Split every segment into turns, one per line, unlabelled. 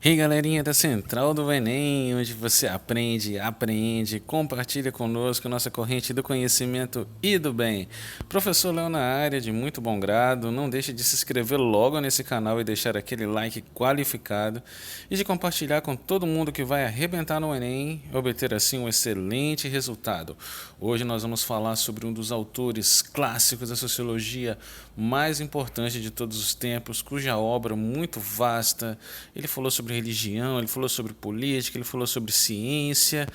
Hey galerinha da Central do Enem, onde você aprende, apreende, compartilha conosco nossa corrente do conhecimento e do bem. Professor Léo na área, de muito bom grado, não deixe de se inscrever logo nesse canal e deixar aquele like qualificado e de compartilhar com todo mundo que vai arrebentar no Enem e obter assim um excelente resultado. Hoje nós vamos falar sobre um dos autores clássicos da sociologia mais importante de todos os tempos, cuja obra muito vasta, ele falou sobre religião, ele falou sobre política, ele falou sobre ciência,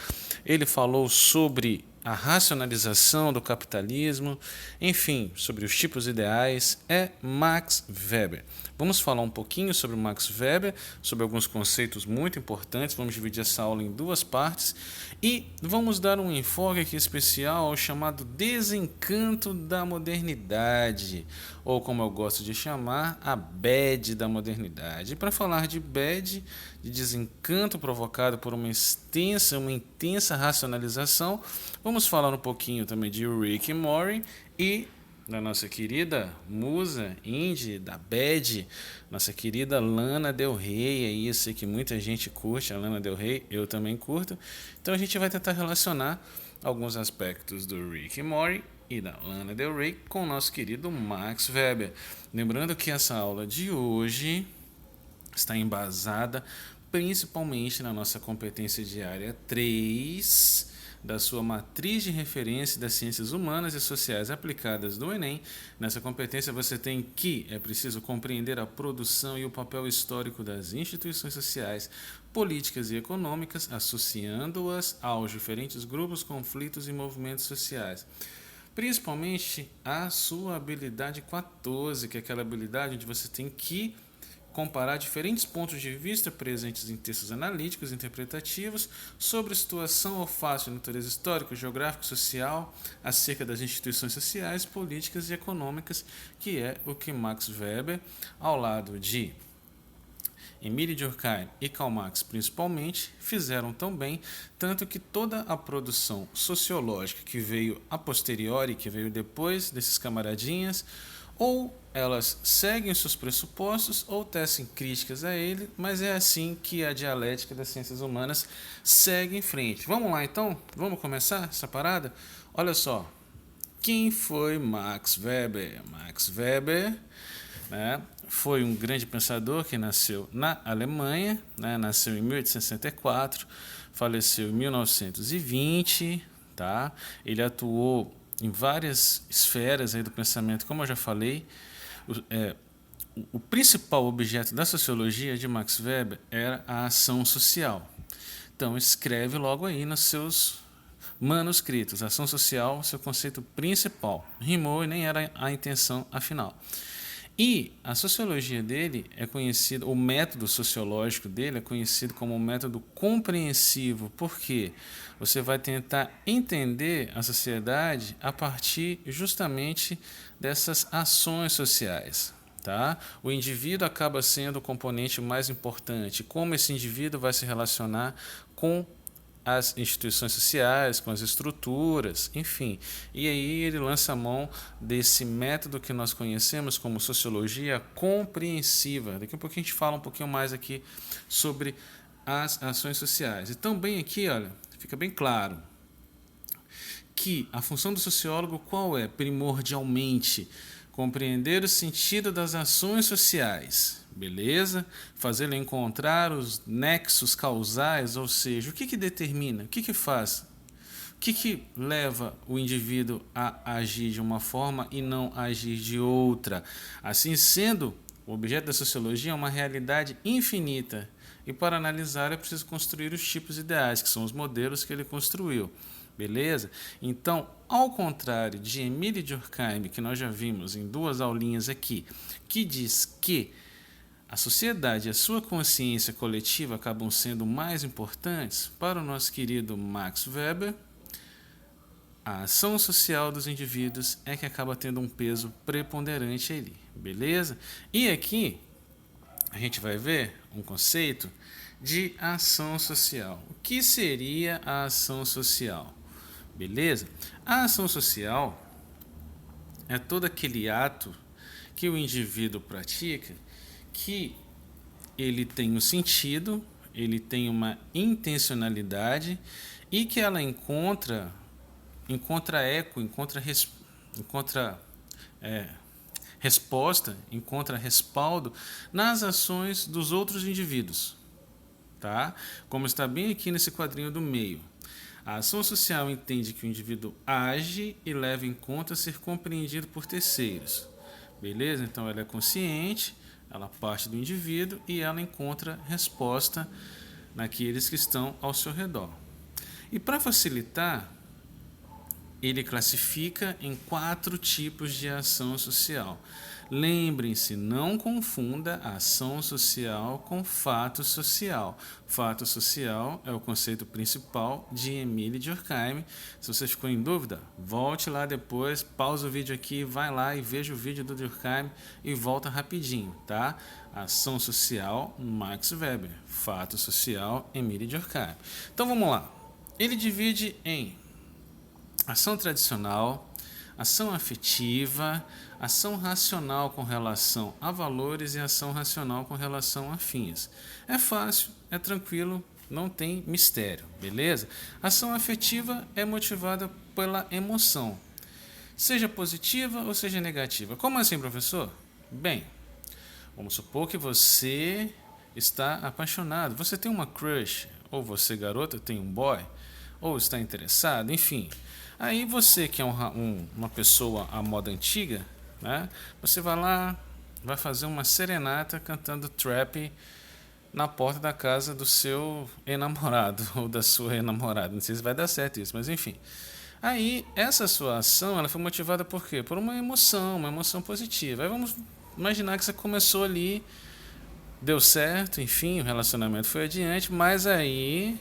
ele falou sobre a racionalização do capitalismo, enfim, sobre os tipos ideais, é Max Weber. Vamos falar um pouquinho sobre Max Weber, sobre alguns conceitos muito importantes, vamos dividir essa aula em duas partes e vamos dar um enfoque aqui especial ao chamado desencanto da modernidade, ou como eu gosto de chamar, a bad da modernidade. E para falar de bad, de desencanto provocado por uma intensa racionalização, vamos falar um pouquinho também de Rick e Morty e da nossa querida musa indie da bad, nossa querida Lana Del Rey. É isso que muita gente curte, a Lana Del Rey, eu também curto. Então a gente vai tentar relacionar alguns aspectos do Rick e Morty e da Lana Del Rey com o nosso querido Max Weber. Lembrando que essa aula de hoje está embasada principalmente na nossa competência diária 3 da sua matriz de referência das ciências humanas e sociais aplicadas do Enem. Nessa competência você tem que é preciso compreender a produção e o papel histórico das instituições sociais, políticas e econômicas, associando-as aos diferentes grupos, conflitos e movimentos sociais. Principalmente a sua habilidade 14, que é aquela habilidade onde você tem que comparar diferentes pontos de vista presentes em textos analíticos e interpretativos sobre a situação ou fato de natureza histórica, geográfica e social acerca das instituições sociais, políticas e econômicas, que é o que Max Weber, ao lado de Emile Durkheim e Karl Marx principalmente, fizeram tão bem, tanto que toda a produção sociológica que veio a posteriori, que veio depois desses camaradinhas, ou elas seguem seus pressupostos ou tecem críticas a ele, mas é assim que a dialética das ciências humanas segue em frente. Vamos lá então? Vamos começar essa parada? Olha só, quem foi Max Weber? Max Weber, né, foi um grande pensador que nasceu na Alemanha, né, nasceu em 1864, faleceu em 1920, tá? Ele atuou em várias esferas aí do pensamento, como eu já falei. O principal objeto da sociologia de Max Weber era a ação social. Então escreve logo aí nos seus manuscritos, ação social, seu conceito principal. Rimou e nem era a intenção afinal. E a sociologia dele é conhecida, o método sociológico dele é conhecido como um método compreensivo, porque você vai tentar entender a sociedade a partir justamente dessas ações sociais. Tá? O indivíduo acaba sendo o componente mais importante. Como esse indivíduo vai se relacionar com as instituições sociais, com as estruturas, enfim. E aí ele lança a mão desse método que nós conhecemos como sociologia compreensiva. Daqui a pouco a gente fala um pouquinho mais aqui sobre as ações sociais. E também aqui, olha, fica bem claro que a função do sociólogo qual é? Primordialmente compreender o sentido das ações sociais, beleza? Fazê-lo encontrar os nexos causais, ou seja, o que determina, o que faz, o que leva o indivíduo a agir de uma forma e não agir de outra. Assim sendo, o objeto da sociologia é uma realidade infinita e para analisar é preciso construir os tipos ideais, que são os modelos que ele construiu. Beleza? Então, ao contrário de Emile Durkheim, que nós já vimos em duas aulinhas aqui, que diz que a sociedade e a sua consciência coletiva acabam sendo mais importantes, para o nosso querido Max Weber, a ação social dos indivíduos é que acaba tendo um peso preponderante ali. Beleza? E aqui a gente vai ver um conceito de ação social. O que seria a ação social? Beleza? A ação social é todo aquele ato que o indivíduo pratica que ele tem um sentido, ele tem uma intencionalidade e que ela encontra eco, encontra resposta, encontra respaldo nas ações dos outros indivíduos, tá? Como está bem aqui nesse quadrinho do meio. A ação social entende que o indivíduo age e leva em conta ser compreendido por terceiros. Beleza? Então ela é consciente, ela parte do indivíduo e ela encontra resposta naqueles que estão ao seu redor. E para facilitar, ele classifica em 4 tipos de ação social. Lembrem-se, não confunda ação social com fato social. Fato social é o conceito principal de Emile Durkheim. Se você ficou em dúvida, volte lá depois, pausa o vídeo aqui, vai lá e veja o vídeo do Durkheim e volta rapidinho, tá? Ação social, Max Weber. Fato social, Emile Durkheim. Então vamos lá. Ele divide em ação tradicional, ação afetiva, ação racional com relação a valores e ação racional com relação a fins. É fácil, é tranquilo, não tem mistério, beleza? Ação afetiva é motivada pela emoção, seja positiva ou seja negativa. Como assim, professor? Bem, vamos supor que você está apaixonado, você tem uma crush, ou você, garota, tem um boy, ou está interessado, enfim. Aí você que é uma pessoa à moda antiga, né, você vai lá, vai fazer uma serenata cantando trap na porta da casa do seu enamorado ou da sua enamorada. Não sei se vai dar certo isso, mas enfim. Aí essa sua ação ela foi motivada por quê? Por uma emoção positiva. Aí vamos imaginar que você começou ali, deu certo, enfim, o relacionamento foi adiante, mas aí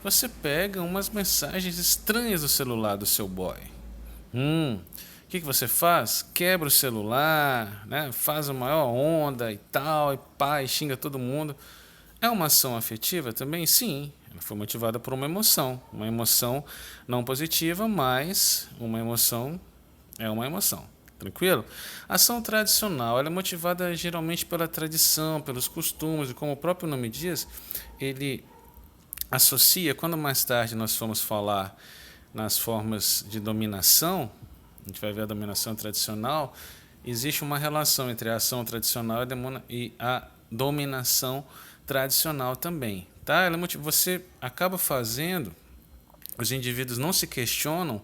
você pega umas mensagens estranhas do celular do seu boy. O que você faz? Quebra o celular, né? Faz a maior onda e tal, e pá, e xinga todo mundo. É uma ação afetiva também? Sim, ela foi motivada por uma emoção não positiva, mas uma emoção é uma emoção. Tranquilo? Ação tradicional, ela é motivada geralmente pela tradição, pelos costumes, e como o próprio nome diz, ele associa, quando mais tarde nós formos falar nas formas de dominação, a gente vai ver a dominação tradicional, existe uma relação entre a ação tradicional e a dominação tradicional também. Tá? Você acaba fazendo, os indivíduos não se questionam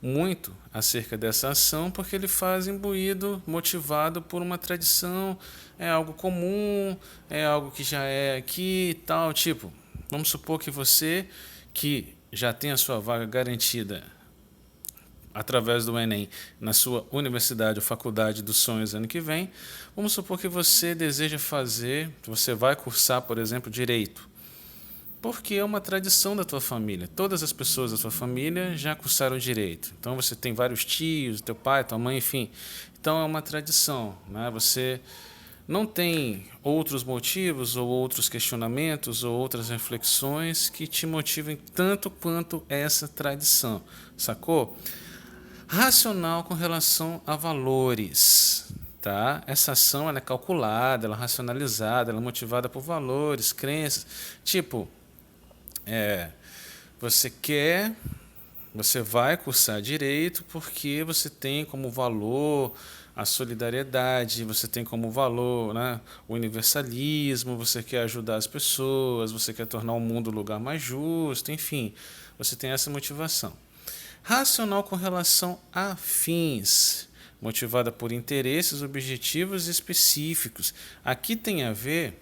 muito acerca dessa ação, porque ele faz imbuído, motivado por uma tradição, é algo comum, é algo que já é aqui e tal, tipo... Vamos supor que você, que já tem a sua vaga garantida através do Enem na sua universidade ou faculdade dos sonhos ano que vem, vamos supor que você deseja você vai cursar, por exemplo, Direito, porque é uma tradição da tua família. Todas as pessoas da tua família já cursaram Direito. Então você tem vários tios, teu pai, tua mãe, enfim. Então é uma tradição, né? Você não tem outros motivos ou outros questionamentos ou outras reflexões que te motivem tanto quanto essa tradição, sacou? Racional com relação a valores, tá? Essa ação ela é calculada, ela é racionalizada, ela é motivada por valores, crenças, tipo, você vai cursar direito porque você tem como valor a solidariedade, você tem como valor, né, o universalismo, você quer ajudar as pessoas, você quer tornar o mundo um lugar mais justo, enfim, você tem essa motivação. Racional com relação a fins, motivada por interesses, objetivos específicos. Aqui tem a ver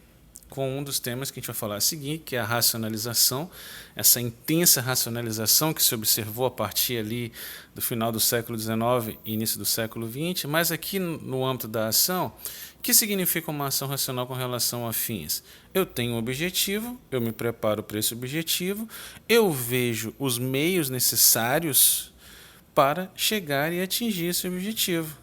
com um dos temas que a gente vai falar a seguir, que é a racionalização, essa intensa racionalização que se observou a partir ali do final do século XIX e início do século XX, mas aqui no âmbito da ação, o que significa uma ação racional com relação a fins? Eu tenho um objetivo, eu me preparo para esse objetivo, eu vejo os meios necessários para chegar e atingir esse objetivo.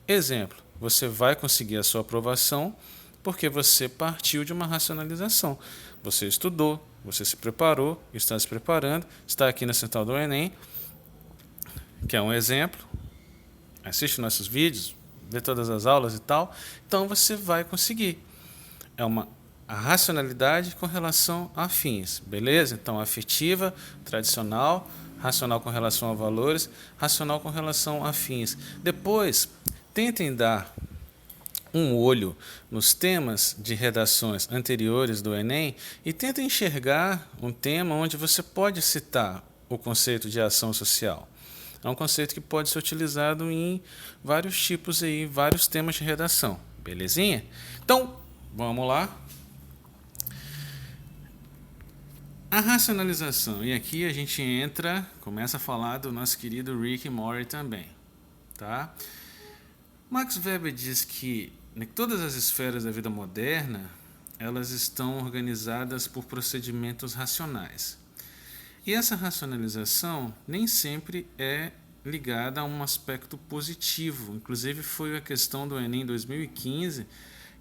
Exemplo, você vai conseguir a sua aprovação porque você partiu de uma racionalização. Você estudou, você se preparou, está se preparando, está aqui na central do Enem, que é um exemplo, assiste nossos vídeos, vê todas as aulas e tal, então você vai conseguir. É uma a racionalidade com relação a fins, beleza? Então, afetiva, tradicional, racional com relação a valores, racional com relação a fins. Depois, tentem dar um olho nos temas de redações anteriores do Enem e tentem enxergar um tema onde você pode citar o conceito de ação social. É um conceito que pode ser utilizado em vários tipos aí, vários temas de redação. Belezinha? Então, vamos lá. A racionalização. E aqui a gente começa a falar do nosso querido Rick Morty também. Tá? Max Weber diz que todas as esferas da vida moderna, elas estão organizadas por procedimentos racionais. E essa racionalização nem sempre é ligada a um aspecto positivo. Inclusive foi a questão do Enem 2015,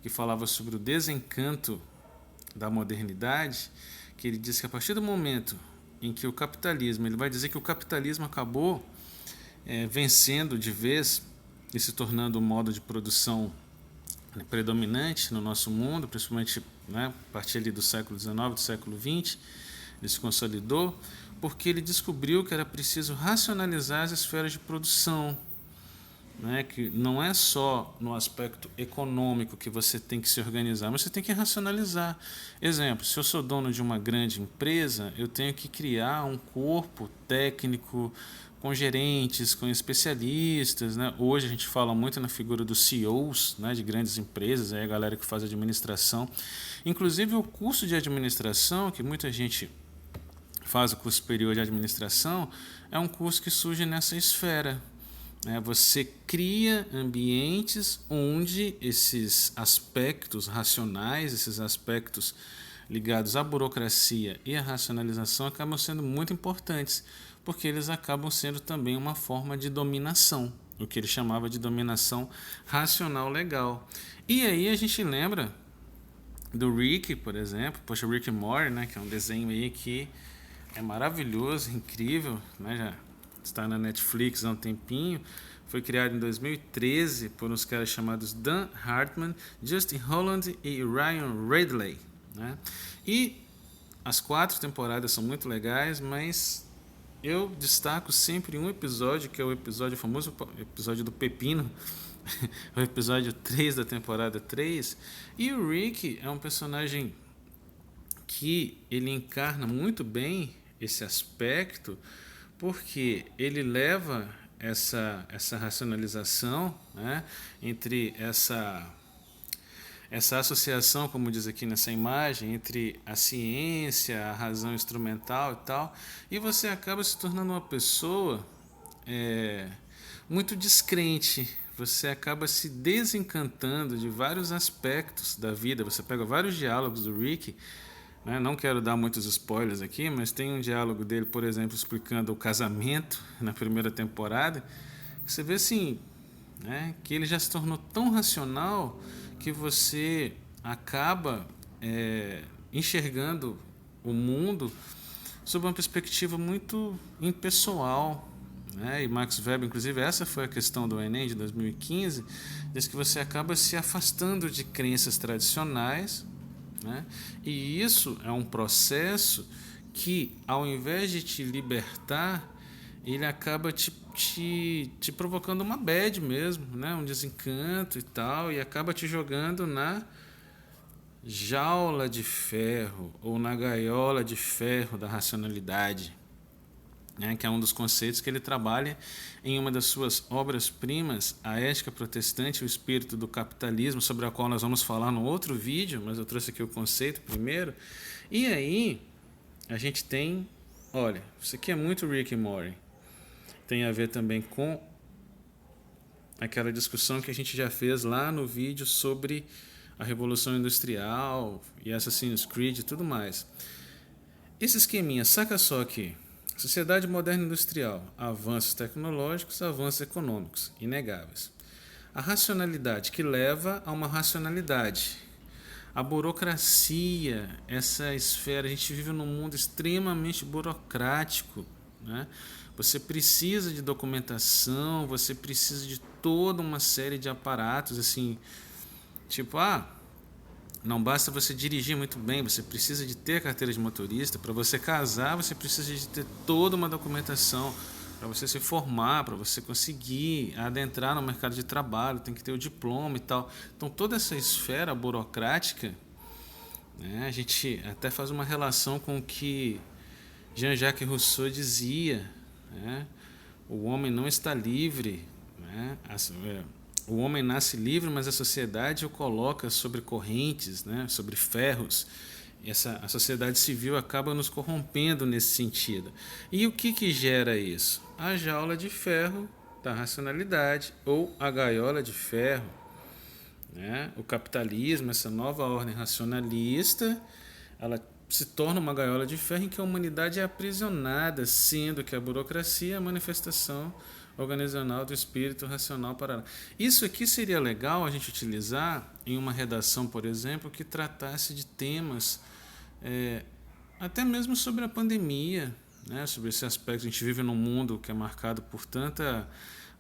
que falava sobre o desencanto da modernidade, que ele diz que a partir do momento em que o capitalismo, ele vai dizer que o capitalismo acabou vencendo de vez e se tornando o modo de produção predominante no nosso mundo, principalmente a partir ali do século XIX, do século XX, ele se consolidou, porque ele descobriu que era preciso racionalizar as esferas de produção, que não é só no aspecto econômico que você tem que se organizar, mas você tem que racionalizar. Exemplo, se eu sou dono de uma grande empresa, eu tenho que criar um corpo técnico com gerentes, com especialistas. Hoje a gente fala muito na figura dos CEOs, de grandes empresas, a galera que faz administração. Inclusive o curso de administração, que muita gente faz o curso superior de administração, é um curso que surge nessa esfera. Você cria ambientes onde esses aspectos racionais, esses aspectos ligados à burocracia e à racionalização acabam sendo muito importantes, porque eles acabam sendo também uma forma de dominação, o que ele chamava de dominação racional legal. E aí a gente lembra do Rick, por exemplo, Rick Morty, que é um desenho aí que é maravilhoso, incrível, já está na Netflix há um tempinho. Foi criado em 2013 por uns caras chamados Dan Hartman, Justin Holland e Ryan Ridley. E as 4 temporadas são muito legais, mas eu destaco sempre um episódio, que é o famoso episódio do Pepino, o episódio 3 da temporada 3. E o Rick é um personagem que ele encarna muito bem esse aspecto, porque ele leva essa racionalização, entre essa associação, como diz aqui nessa imagem, entre a ciência, a razão instrumental e tal, e você acaba se tornando uma pessoa muito descrente. Você acaba se desencantando de vários aspectos da vida. Você pega vários diálogos do Rick. Não quero dar muitos spoilers aqui, mas tem um diálogo dele, por exemplo, explicando o casamento na primeira temporada, que você vê assim, que ele já se tornou tão racional que você acaba enxergando o mundo sob uma perspectiva muito impessoal. E Max Weber, inclusive, essa foi a questão do Enem de 2015, diz que você acaba se afastando de crenças tradicionais. E isso é um processo que, ao invés de te libertar, ele acaba te provocando uma bad mesmo, um desencanto e tal, e acaba te jogando na jaula de ferro ou na gaiola de ferro da racionalidade, que é um dos conceitos que ele trabalha em uma das suas obras-primas, A Ética Protestante e o Espírito do Capitalismo, sobre a qual nós vamos falar no outro vídeo, mas eu trouxe aqui o conceito primeiro. E aí a gente tem, olha, isso aqui é muito Rick e Morty. Tem a ver também com aquela discussão que a gente já fez lá no vídeo sobre a Revolução Industrial e Assassin's Creed e tudo mais. Esse esqueminha, saca só aqui. Sociedade moderna industrial, avanços tecnológicos, avanços econômicos, inegáveis. A racionalidade que leva a uma racionalidade. A burocracia, essa esfera, a gente vive num mundo extremamente burocrático. Você precisa de documentação, você precisa de toda uma série de aparatos, assim, tipo, Não basta você dirigir muito bem, você precisa de ter carteira de motorista. Para você casar, você precisa de ter toda uma documentação. Para você se formar, para você conseguir adentrar no mercado de trabalho, tem que ter o diploma e tal. Então, toda essa esfera burocrática, né, a gente até faz uma relação com o que Jean-Jacques Rousseau dizia, né? O homem não está livre, né? O homem nasce livre, mas a sociedade o coloca sobre correntes, né? Sobre ferros. E a sociedade civil acaba nos corrompendo nesse sentido. E o que gera isso? A jaula de ferro da racionalidade ou a gaiola de ferro, né? O capitalismo, essa nova ordem racionalista, ela se torna uma gaiola de ferro em que a humanidade é aprisionada, sendo que a burocracia é a manifestação organizacional do espírito racional paralelo. Isso aqui seria legal a gente utilizar em uma redação, por exemplo, que tratasse de temas até mesmo sobre a pandemia, né? Sobre esse aspecto. A gente vive num mundo que é marcado por tanta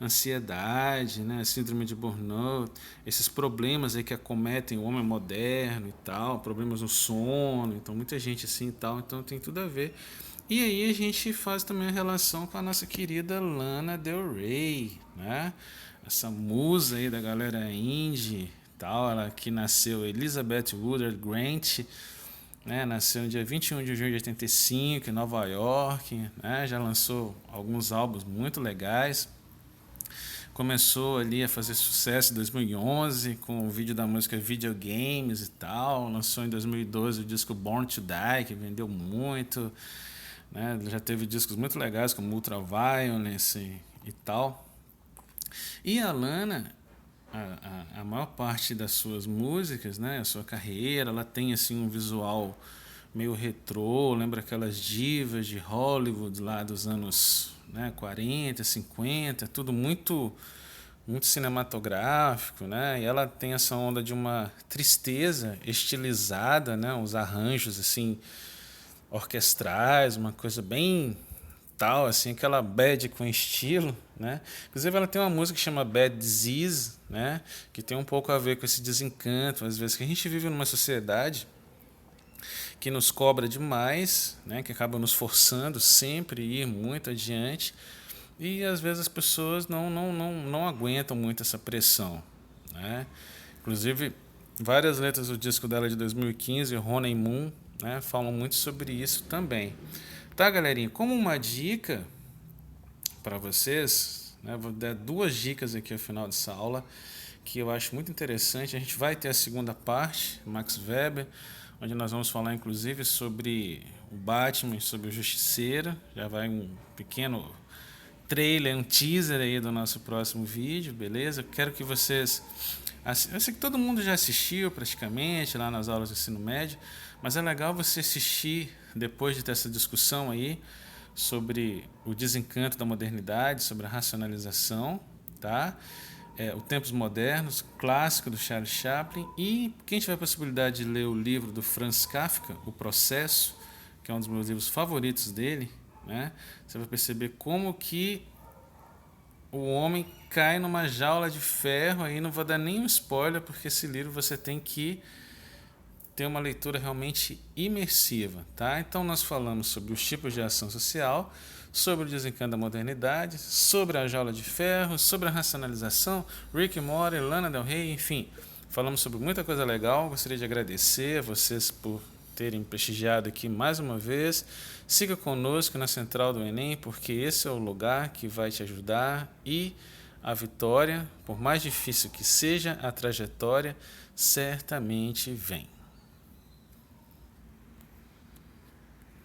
ansiedade, né? Síndrome de burnout, esses problemas aí que acometem o homem moderno e tal, problemas no sono, então muita gente assim e tal, então tem tudo a ver. E aí a gente faz também a relação com a nossa querida Lana Del Rey, né? Essa musa aí da galera indie, tal, ela que nasceu Elizabeth Woodard Grant, né? Nasceu no dia 21 de junho de 85 em Nova York, né? Já lançou alguns álbuns muito legais. Começou ali a fazer sucesso em 2011 com o vídeo da música Videogames e tal. Lançou em 2012 o disco Born to Die, que vendeu muito, né? Já teve discos muito legais como Ultraviolence e tal. E a Lana, a maior parte das suas músicas, né, a sua carreira, ela tem assim um visual meio retrô, lembra aquelas divas de Hollywood lá dos anos, né, 40, 50, tudo muito cinematográfico, né? E ela tem essa onda de uma tristeza estilizada, né, uns arranjos assim orquestrais, uma coisa bem tal, assim, aquela bad com estilo, né? Inclusive ela tem uma música que chama Bad Disease, né? Que tem um pouco a ver com esse desencanto, às vezes que a gente vive numa sociedade que nos cobra demais, né? Que acaba nos forçando sempre a ir muito adiante e às vezes as pessoas não aguentam muito essa pressão, né? Inclusive várias letras do disco dela de 2015, Honey Moon, né? Falam muito sobre isso também. Tá, galerinha? Como uma dica para vocês, né, vou dar duas dicas aqui ao final dessa aula que eu acho muito interessante. A gente vai ter a segunda parte, Max Weber, onde nós vamos falar inclusive sobre o Batman, sobre o Justiceiro. Já vai um pequeno trailer, um teaser aí do nosso próximo vídeo, beleza? Eu quero que vocês... Eu sei que todo mundo já assistiu praticamente lá nas aulas do ensino médio, mas é legal você assistir depois de ter essa discussão aí sobre o desencanto da modernidade, sobre a racionalização, tá? O Tempos Modernos, clássico do Charles Chaplin, e quem tiver a possibilidade de ler o livro do Franz Kafka, O Processo, que é um dos meus livros favoritos dele, né? Você vai perceber como que o homem cai numa jaula de ferro. Aí não vou dar nenhum spoiler, porque esse livro você tem que ter uma leitura realmente imersiva, tá? Então nós falamos sobre os tipos de ação social, sobre o desencanto da modernidade, sobre a jaula de ferro, sobre a racionalização, Rick and Morty, Lana Del Rey, enfim, falamos sobre muita coisa legal. Gostaria de agradecer a vocês por terem prestigiado aqui mais uma vez. Siga conosco na Central do Enem, porque esse é o lugar que vai te ajudar, e a vitória, por mais difícil que seja a trajetória, certamente vem.